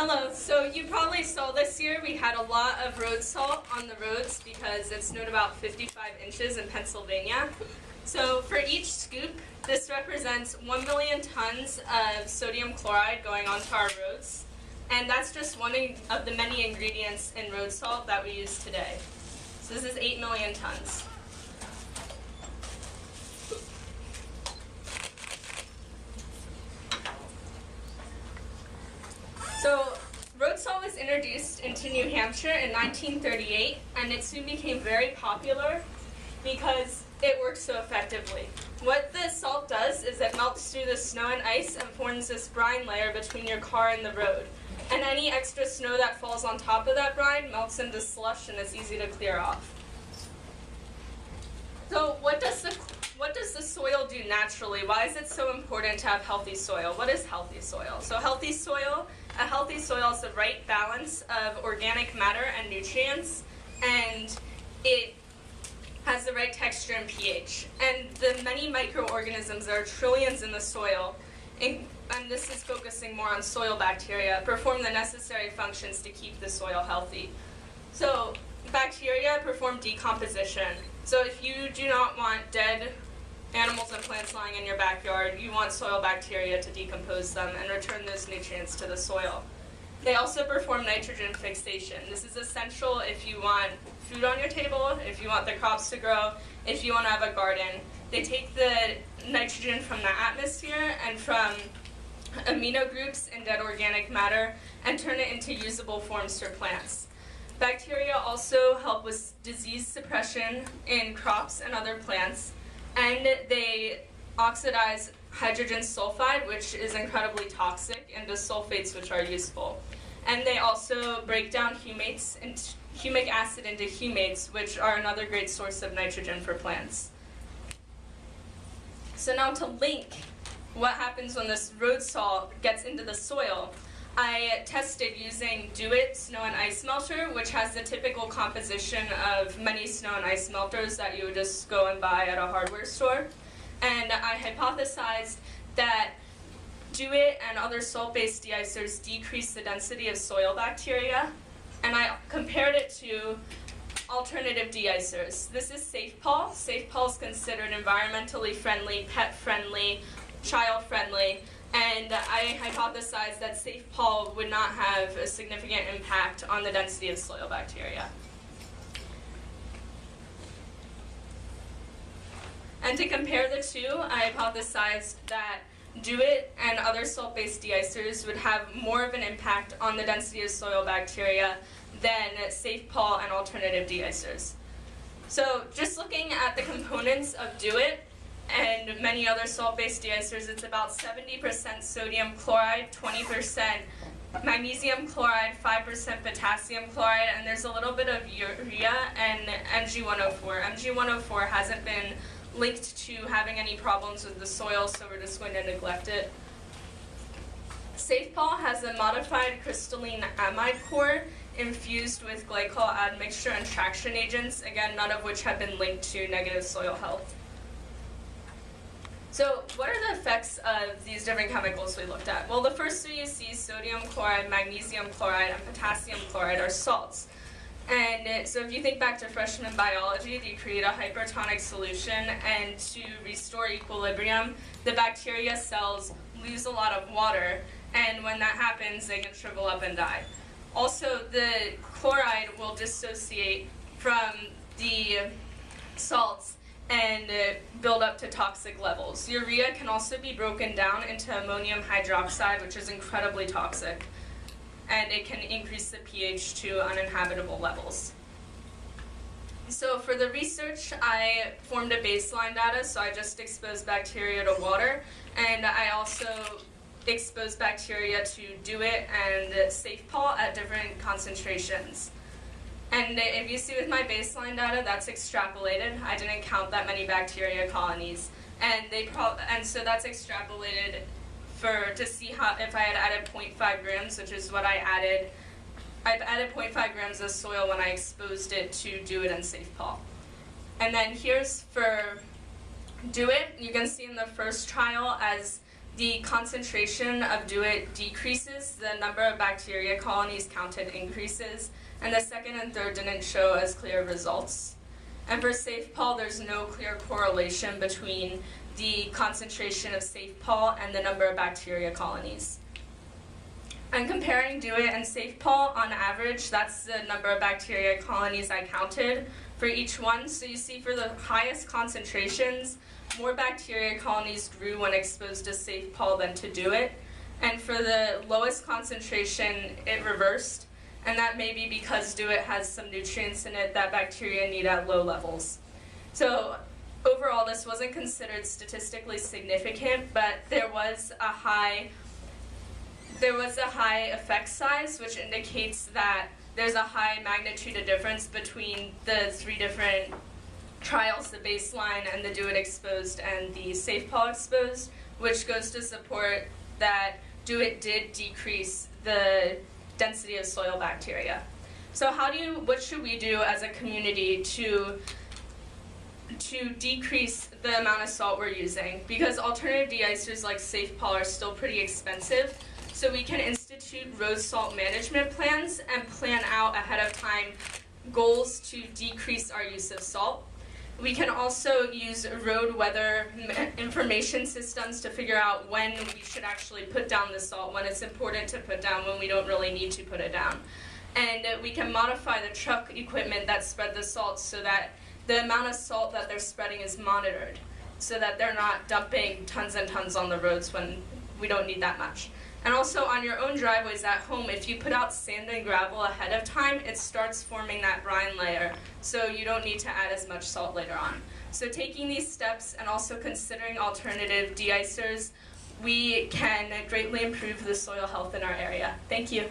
Hello, so you probably saw this year we had a lot of road salt on the roads because it snowed about 55 inches in Pennsylvania. So for each scoop, this represents 1 million tons of sodium chloride going onto our roads. And that's just one of the many ingredients in road salt that we use today. So this is 8 million tons. So road salt was introduced into New Hampshire in 1938, and it soon became very popular because it works so effectively. What the salt does is it melts through the snow and ice and forms this brine layer between your car and the road. And any extra snow that falls on top of that brine melts into slush and is easy to clear off. So what does the soil do naturally? Why is it so important to have healthy soil? What is healthy soil? So a healthy soil is the right balance of organic matter and nutrients, and it has the right texture and pH. And the many microorganisms, there are trillions in the soil, and this is focusing more on soil bacteria, perform the necessary functions to keep the soil healthy. So bacteria perform decomposition. So if you do not want dead animals and plants lying in your backyard, you want soil bacteria to decompose them and return those nutrients to the soil. They also perform nitrogen fixation. This is essential if you want food on your table, if you want the crops to grow, if you want to have a garden. They take the nitrogen from the atmosphere and from amino groups in dead organic matter and turn it into usable forms for plants. Bacteria also help with disease suppression in crops and other plants, and they oxidize hydrogen sulfide, which is incredibly toxic, into sulfates, which are useful. And they also break down humic acid into humates, which are another great source of nitrogen for plants. So now to link what happens when this road salt gets into the soil, I tested using Do-It snow and ice melter, which has the typical composition of many snow and ice melters that you would just go and buy at a hardware store. And I hypothesized that Do-It and other salt-based deicers decrease the density of soil bacteria, and I compared it to alternative deicers. This is SafePol. SafePol is considered environmentally friendly, pet-friendly, child-friendly, and I hypothesized that SafePol would not have a significant impact on the density of soil bacteria. And to compare the two, I hypothesized that Do-It and other salt-based deicers would have more of an impact on the density of soil bacteria than SafePol and alternative deicers. So just looking at the components of Do-It and many other salt-based deicers, it's about 70% sodium chloride, 20% magnesium chloride, 5% potassium chloride, and there's a little bit of urea and Mg104. Mg104 hasn't been linked to having any problems with the soil, so we're just going to neglect it. SafePol has a modified crystalline amide core infused with glycol admixture and traction agents, again, none of which have been linked to negative soil health. So what are the effects of these different chemicals we looked at? Well, the first three you see, sodium chloride, magnesium chloride, and potassium chloride, are salts. And so if you think back to freshman biology, you create a hypertonic solution, and to restore equilibrium, the bacteria cells lose a lot of water, and when that happens, they can shrivel up and die. Also, the chloride will dissociate from the salts and build up to toxic levels. Urea can also be broken down into ammonium hydroxide, which is incredibly toxic, and it can increase the pH to uninhabitable levels. So for the research, I formed a baseline data, so I just exposed bacteria to water, and I also exposed bacteria to Do-It and SafePol at different concentrations. And if you see with my baseline data, that's extrapolated. I didn't count that many bacteria colonies, and so that's extrapolated to see how if I had added 0.5 grams, which is what I added. I've added 0.5 grams of soil when I exposed it to Do-It and SafePol. And then here's for Do-It. You can see in the first trial as the concentration of DO-IT decreases, the number of bacteria colonies counted increases, and the second and third didn't show as clear results. And for Safe Pol, there's no clear correlation between the concentration of Safe Pol and the number of bacteria colonies. I'm comparing DO-IT and Safe Pol on average. That's the number of bacteria colonies I counted for each one. So you see for the highest concentrations, more bacteria colonies grew when exposed to Safe Pol than to DO-IT. And for the lowest concentration, it reversed. And that may be because DO-IT has some nutrients in it that bacteria need at low levels. So overall, this wasn't considered statistically significant, but there was a high effect size, which indicates that there's a high magnitude of difference between the three different trials, the baseline and the DO-IT exposed and the Safe Pol exposed, which goes to support that DO-IT did decrease the density of soil bacteria. So what should we do as a community to decrease the amount of salt we're using? Because alternative de-icers like Safe Pol are still pretty expensive. So we can institute road salt management plans and plan out ahead of time goals to decrease our use of salt. We can also use road weather information systems to figure out when we should actually put down the salt, when it's important to put down, when we don't really need to put it down. And we can modify the truck equipment that spread the salt so that the amount of salt that they're spreading is monitored, so that they're not dumping tons and tons on the roads when we don't need that much. And also on your own driveways at home, if you put out sand and gravel ahead of time, it starts forming that brine layer, so you don't need to add as much salt later on. So taking these steps and also considering alternative de-icers, we can greatly improve the soil health in our area. Thank you.